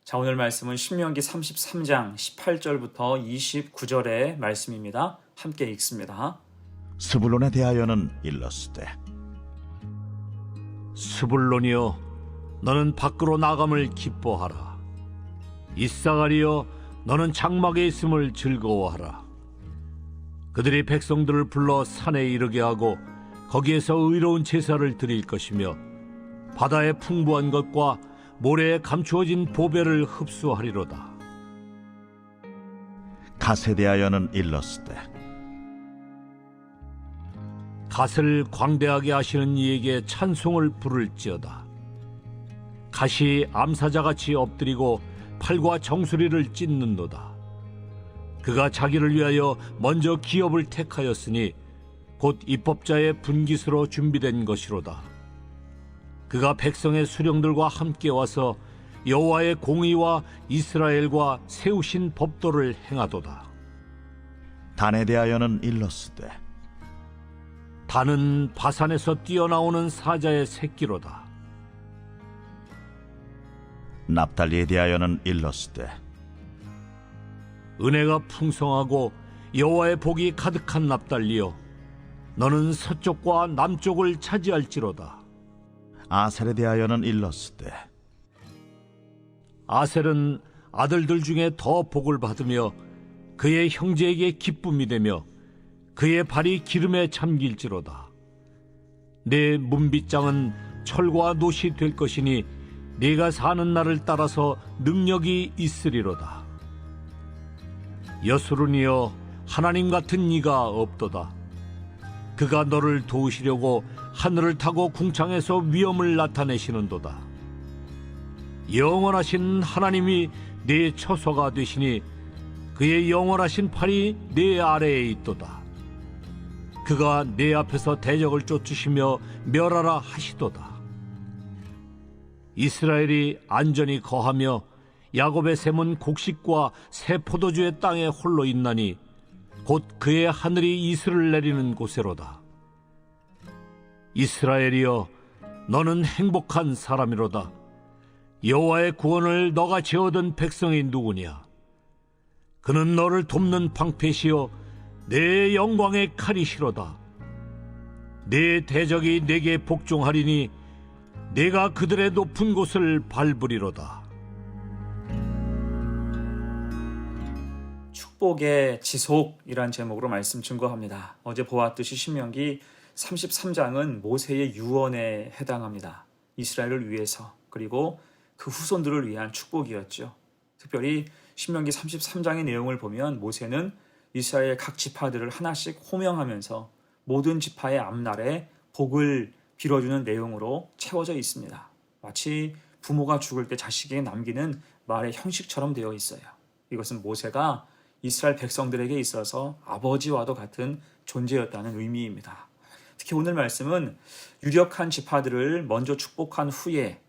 자, 오늘 말씀은 신명기 33장 18절부터 29절의 말씀입니다. 함께 읽습니다. 스불론에 대하여는 일렀으되 스불론이여, 너는 밖으로 나감을 기뻐하라. 이사가리여, 너는 장막에 있음을 즐거워하라. 그들이 백성들을 불러 산에 이르게 하고 거기에서 의로운 제사를 드릴 것이며 바다의 풍부한 것과 모래에 감추어진 보배를 흡수하리로다. 갓에 대하여는 일렀으되 갓을 광대하게 하시는 이에게 찬송을 부를지어다. 갓이 암사자같이 엎드리고 팔과 정수리를 찢는도다. 그가 자기를 위하여 먼저 기업을 택하였으니 곧 입법자의 분깃으로 준비된 것이로다. 그가 백성의 수령들과 함께 와서 여호와의 공의와 이스라엘과 세우신 법도를 행하도다. 단에 대하여는 일렀으되 단은 바산에서 뛰어나오는 사자의 새끼로다. 납달리에 대하여는 일렀으되 은혜가 풍성하고 여호와의 복이 가득한 납달리여, 너는 서쪽과 남쪽을 차지할지로다. 아셀에 대하여는 일렀으되 아셀은 아들들 중에 더 복을 받으며 그의 형제에게 기쁨이 되며 그의 발이 기름에 잠길지로다. 내 문빗장은 철과 놋이 될 것이니 네가 사는 날을 따라서 능력이 있으리로다. 여수론이여, 하나님 같은 이가 없도다. 그가 너를 도우시려고 하늘을 타고 궁창에서 위엄을 나타내시는도다. 영원하신 하나님이 네 처소가 되시니 그의 영원하신 팔이 네 아래에 있도다. 그가 네 앞에서 대적을 쫓으시며 멸하라 하시도다. 이스라엘이 안전히 거하며 야곱의 샘은 곡식과 새 포도주의 땅에 홀로 있나니 곧 그의 하늘이 이슬을 내리는 곳에로다. 이스라엘이여, 너는 행복한 사람이로다. 여호와의 구원을 너같이 얻은 백성이 누구냐? 그는 너를 돕는 방패시여 내 영광의 칼이시로다. 내 대적이 내게 복종하리니 내가 그들의 높은 곳을 밟으리로다. 축복의 지속이란 제목으로 말씀 증거합니다. 어제 보았듯이 신명기 33장은 모세의 유언에 해당합니다. 이스라엘을 위해서, 그리고 그 후손들을 위한 축복이었죠. 특별히 신명기 33장의 내용을 보면 모세는 이스라엘 각 지파들을 하나씩 호명하면서 모든 지파의 앞날에 복을 빌어주는 내용으로 채워져 있습니다. 마치 부모가 죽을 때 자식에게 남기는 말의 형식처럼 되어 있어요. 이것은 모세가 이스라엘 백성들에게 있어서 아버지와도 같은 존재였다는 의미입니다. 특히 오늘 말씀은 유력한 지파들을 먼저 축복한 후에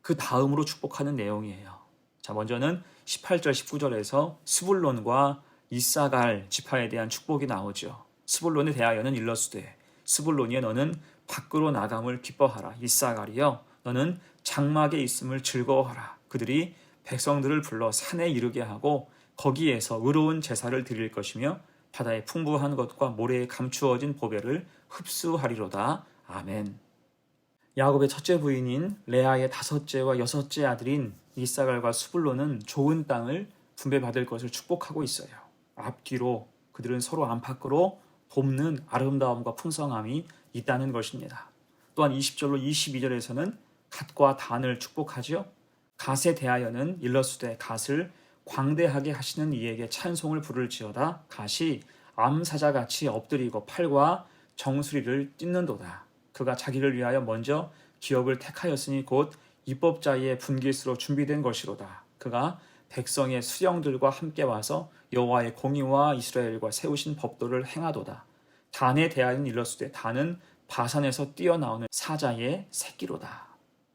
그 다음으로 축복하는 내용이에요. 자, 먼저는 18절, 19절에서 스불론과 이사갈 지파에 대한 축복이 나오죠. 스불론에 대하여는 일렀으되 스불론이여, 너는 밖으로 나감을 기뻐하라. 이사갈이여, 너는 장막에 있음을 즐거워하라. 그들이 백성들을 불러 산에 이르게 하고 거기에서 의로운 제사를 드릴 것이며 바다의 풍부한 것과 모래에 감추어진 보배를 흡수하리로다. 아멘. 야곱의 첫째 부인인 레아의 다섯째와 여섯째 아들인 이사갈과 스불론은 좋은 땅을 분배받을 것을 축복하고 있어요. 앞뒤로 그들은 서로 안팎으로 돕는 아름다움과 풍성함이 있다는 것입니다. 또한 20절로 22절에서는 갓과 단을 축복하죠. 갓에 대하여는 일렀으되 갓을 광대하게 하시는 이에게 찬송을 부를지어다. 갓이 암사자같이 엎드리고 팔과 정수리를 찢는도다. 그가 자기를 위하여 먼저 기업을 택하였으니 곧 입법자의 분깃으로 준비된 것이로다. 그가 백성의 수령들과 함께 와서 여호와의 공의와 이스라엘과 세우신 법도를 행하도다. 단에 대하여는 일렀으되 단은 바산에서 뛰어나오는 사자의 새끼로다.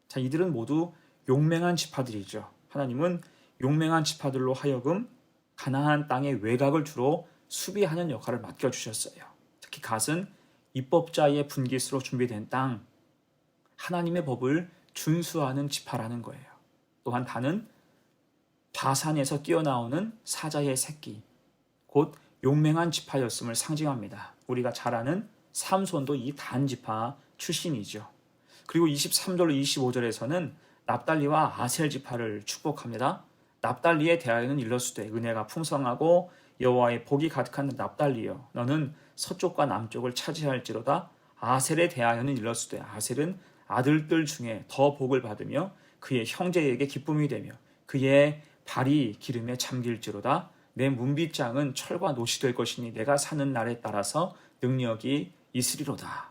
자, 이들은 모두 용맹한 지파들이죠. 하나님은 용맹한 지파들로 하여금 가나안 땅의 외곽을 주로 수비하는 역할을 맡겨주셨어요. 특히 갓은 입법자의 분깃으로 준비된 땅, 하나님의 법을 준수하는 지파라는 거예요. 또한 단은 바산에서 뛰어나오는 사자의 새끼, 곧 용맹한 지파였음을 상징합니다. 우리가 잘 아는 삼손도 이 단 지파 출신이죠. 그리고 23절 25절에서는 납달리와 아셀 지파를 축복합니다. 납달리에 대하여는 일러스되 은혜가 풍성하고 여호와의 복이 가득한 납달리여 너는 서쪽과 남쪽을 차지할지로다. 아셀에 대하여는 일러스되 아셀은 아들들 중에 더 복을 받으며 그의 형제에게 기쁨이 되며 그의 발이 기름에 잠길지로다. 내 문빗장은 철과 노시 될 것이니 내가 사는 날에 따라서 능력이 있으리로다.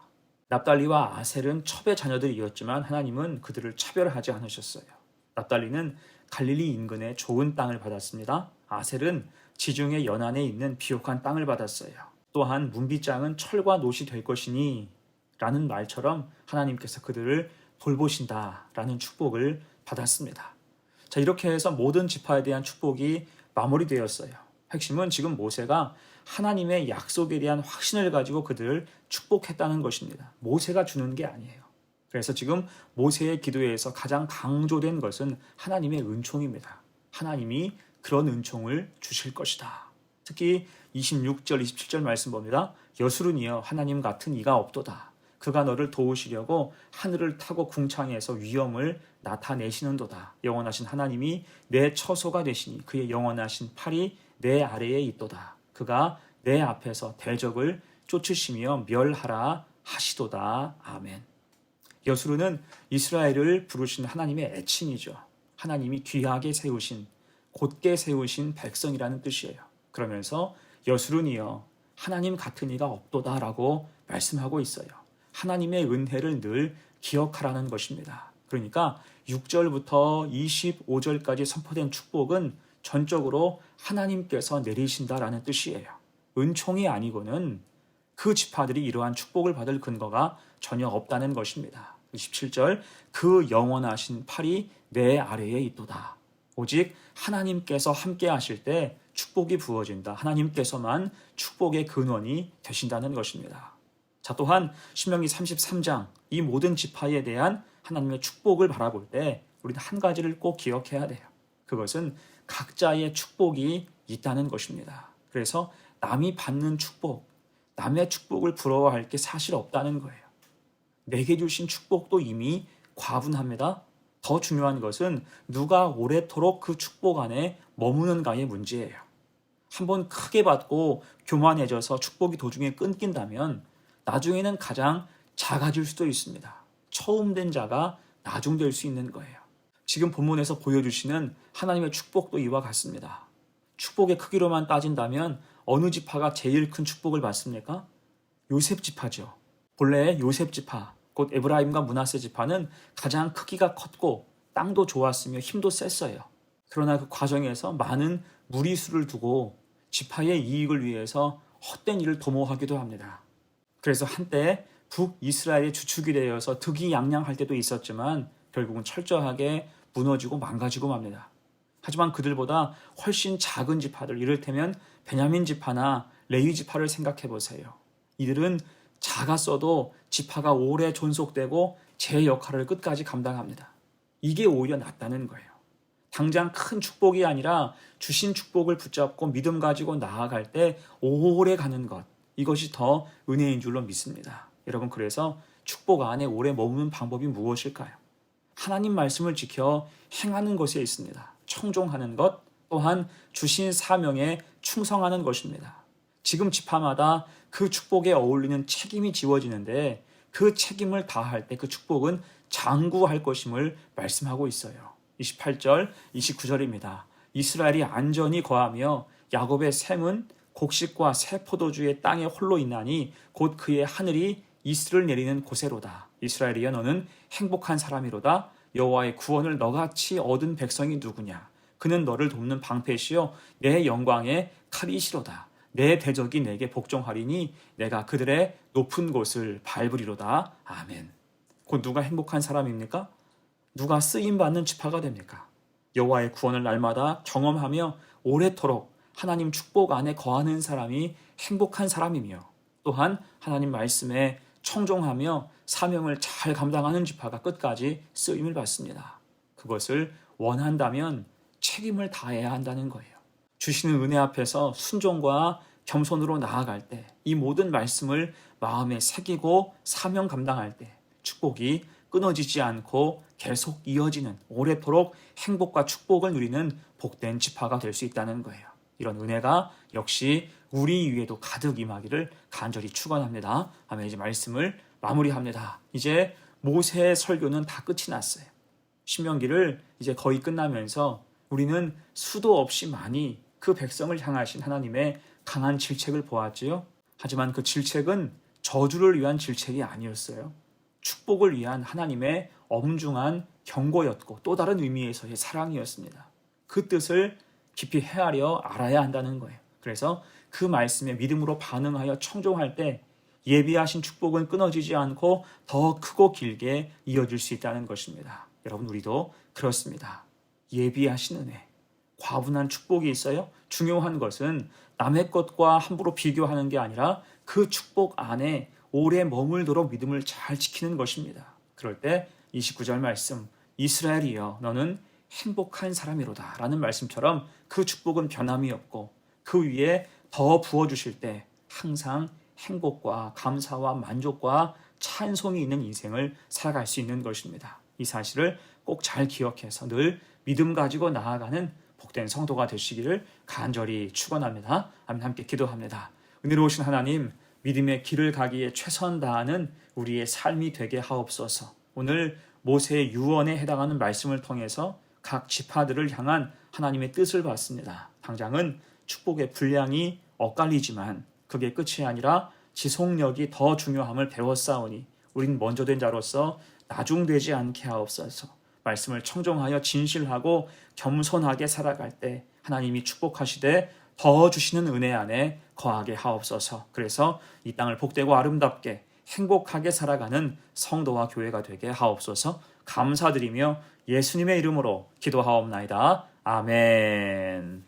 납달리와 아셀은 첩의 자녀들이었지만 하나님은 그들을 차별하지 않으셨어요. 납달리는 갈릴리 인근의 좋은 땅을 받았습니다. 아셀은 지중해 연안에 있는 비옥한 땅을 받았어요. 또한 문빗장은 철과 노시 될 것이니 라는 말처럼 하나님께서 그들을 돌보신다 라는 축복을 받았습니다. 자, 이렇게 해서 모든 지파에 대한 축복이 마무리되었어요. 핵심은 지금 모세가 하나님의 약속에 대한 확신을 가지고 그들을 축복했다는 것입니다. 모세가 주는 게 아니에요. 그래서 지금 모세의 기도에서 가장 강조된 것은 하나님의 은총입니다. 하나님이 그런 은총을 주실 것이다. 특히 26절, 27절 말씀 봅니다. 여수르니여 하나님 같은 이가 없도다. 그가 너를 도우시려고 하늘을 타고 궁창에서 위엄을 나타내시는도다. 영원하신 하나님이 내 처소가 되시니 그의 영원하신 팔이 내 아래에 있도다. 그가 내 앞에서 대적을 쫓으시며 멸하라 하시도다. 아멘. 여수르는 이스라엘을 부르신 하나님의 애칭이죠. 하나님이 귀하게 세우신, 곧게 세우신 백성이라는 뜻이에요. 그러면서 여수르니여 하나님 같은 이가 없도다라고 말씀하고 있어요. 하나님의 은혜를 늘 기억하라는 것입니다. 그러니까 6절부터 25절까지 선포된 축복은 전적으로 하나님께서 내리신다라는 뜻이에요. 은총이 아니고는 그 지파들이 이러한 축복을 받을 근거가 전혀 없다는 것입니다. 27절 그 영원하신 팔이 내 아래에 있도다. 오직 하나님께서 함께 하실 때 축복이 부어진다. 하나님께서만 축복의 근원이 되신다는 것입니다. 자, 또한 신명기 33장 이 모든 지파에 대한 하나님의 축복을 바라볼 때 우리는 한 가지를 꼭 기억해야 돼요. 그것은 각자의 축복이 있다는 것입니다. 그래서 남이 받는 축복, 남의 축복을 부러워할 게 사실 없다는 거예요. 내게 주신 축복도 이미 과분합니다. 더 중요한 것은 누가 오래도록 그 축복 안에 머무는가의 문제예요. 한번 크게 받고 교만해져서 축복이 도중에 끊긴다면 나중에는 가장 작아질 수도 있습니다. 처음 된 자가 나중될 수 있는 거예요. 지금 본문에서 보여주시는 하나님의 축복도 이와 같습니다. 축복의 크기로만 따진다면 어느 지파가 제일 큰 축복을 받습니까? 요셉 지파죠. 본래 요셉 지파, 곧 에브라임과 므낫세 지파는 가장 크기가 컸고 땅도 좋았으며 힘도 셌어요. 그러나 그 과정에서 많은 무리수를 두고 지파의 이익을 위해서 헛된 일을 도모하기도 합니다. 그래서 한때 북이스라엘의 주축이 되어서 득이양양할 때도 있었지만 결국은 철저하게 무너지고 망가지고 맙니다. 하지만 그들보다 훨씬 작은 지파들, 이를테면 베냐민 지파나 레위 지파를 생각해 보세요. 이들은 작았어도 지파가 오래 존속되고 제 역할을 끝까지 감당합니다. 이게 오히려 낫다는 거예요. 당장 큰 축복이 아니라 주신 축복을 붙잡고 믿음 가지고 나아갈 때 오래 가는 것, 이것이 더 은혜인 줄로 믿습니다. 여러분, 그래서 축복 안에 오래 머무는 방법이 무엇일까요? 하나님 말씀을 지켜 행하는 것에 있습니다. 청종하는 것, 또한 주신 사명에 충성하는 것입니다. 지금 지파마다 그 축복에 어울리는 책임이 지워지는데 그 책임을 다할 때 그 축복은 장구할 것임을 말씀하고 있어요. 28절, 29절입니다. 이스라엘이 안전히 거하며 야곱의 샘은 곡식과 새 포도주의 땅에 홀로 있나니 곧 그의 하늘이 이슬을 내리는 곳에로다. 이스라엘이여 너는 행복한 사람이로다. 여호와의 구원을 너같이 얻은 백성이 누구냐? 그는 너를 돕는 방패시요 내 영광의 칼이시로다. 내 대적이 내게 복종하리니 내가 그들의 높은 곳을 밟으리로다. 아멘. 곧 누가 행복한 사람입니까? 누가 쓰임받는 지파가 됩니까? 여호와의 구원을 날마다 경험하며 오래도록 하나님 축복 안에 거하는 사람이 행복한 사람이며 또한 하나님 말씀에 청종하며 사명을 잘 감당하는 지파가 끝까지 쓰임을 받습니다. 그것을 원한다면 책임을 다해야 한다는 거예요. 주시는 은혜 앞에서 순종과 겸손으로 나아갈 때, 이 모든 말씀을 마음에 새기고 사명 감당할 때 축복이 끊어지지 않고 계속 이어지는, 오래도록 행복과 축복을 누리는 복된 지파가 될 수 있다는 거예요. 이런 은혜가 역시 우리 위에도 가득 임하기를 간절히 축원합니다. 아멘. 이제 말씀을 마무리합니다. 이제 모세의 설교는 다 끝이 났어요. 신명기를 이제 거의 끝나면서 우리는 수도 없이 많이 그 백성을 향하신 하나님의 강한 질책을 보았지요. 하지만 그 질책은 저주를 위한 질책이 아니었어요. 축복을 위한 하나님의 엄중한 경고였고 또 다른 의미에서의 사랑이었습니다. 그 뜻을 깊이 헤아려 알아야 한다는 거예요. 그래서 그 말씀에 믿음으로 반응하여 청종할 때 예비하신 축복은 끊어지지 않고 더 크고 길게 이어질 수 있다는 것입니다. 여러분, 우리도 그렇습니다. 예비하신 은혜, 과분한 축복이 있어요. 중요한 것은 남의 것과 함부로 비교하는 게 아니라 그 축복 안에 오래 머물도록 믿음을 잘 지키는 것입니다. 그럴 때 29절 말씀, 이스라엘이여 너는 행복한 사람이로다 라는 말씀처럼 그 축복은 변함이 없고 그 위에 더 부어주실 때 항상 행복과 감사와 만족과 찬송이 있는 인생을 살아갈 수 있는 것입니다. 이 사실을 꼭 잘 기억해서 늘 믿음 가지고 나아가는 복된 성도가 되시기를 간절히 축원합니다. 아멘. 함께 기도합니다. 은혜로우신 하나님, 믿음의 길을 가기에 최선 다하는 우리의 삶이 되게 하옵소서. 오늘 모세의 유언에 해당하는 말씀을 통해서 각 지파들을 향한 하나님의 뜻을 봤습니다. 당장은 축복의 분량이 엇갈리지만 그게 끝이 아니라 지속력이 더 중요함을 배웠사오니 우린 먼저 된 자로서 나중되지 않게 하옵소서. 말씀을 청종하여 진실하고 겸손하게 살아갈 때 하나님이 축복하시되 더 주시는 은혜 안에 거하게 하옵소서. 그래서 이 땅을 복되고 아름답게 행복하게 살아가는 성도와 교회가 되게 하옵소서. 감사드리며 예수님의 이름으로 기도하옵나이다. 아멘.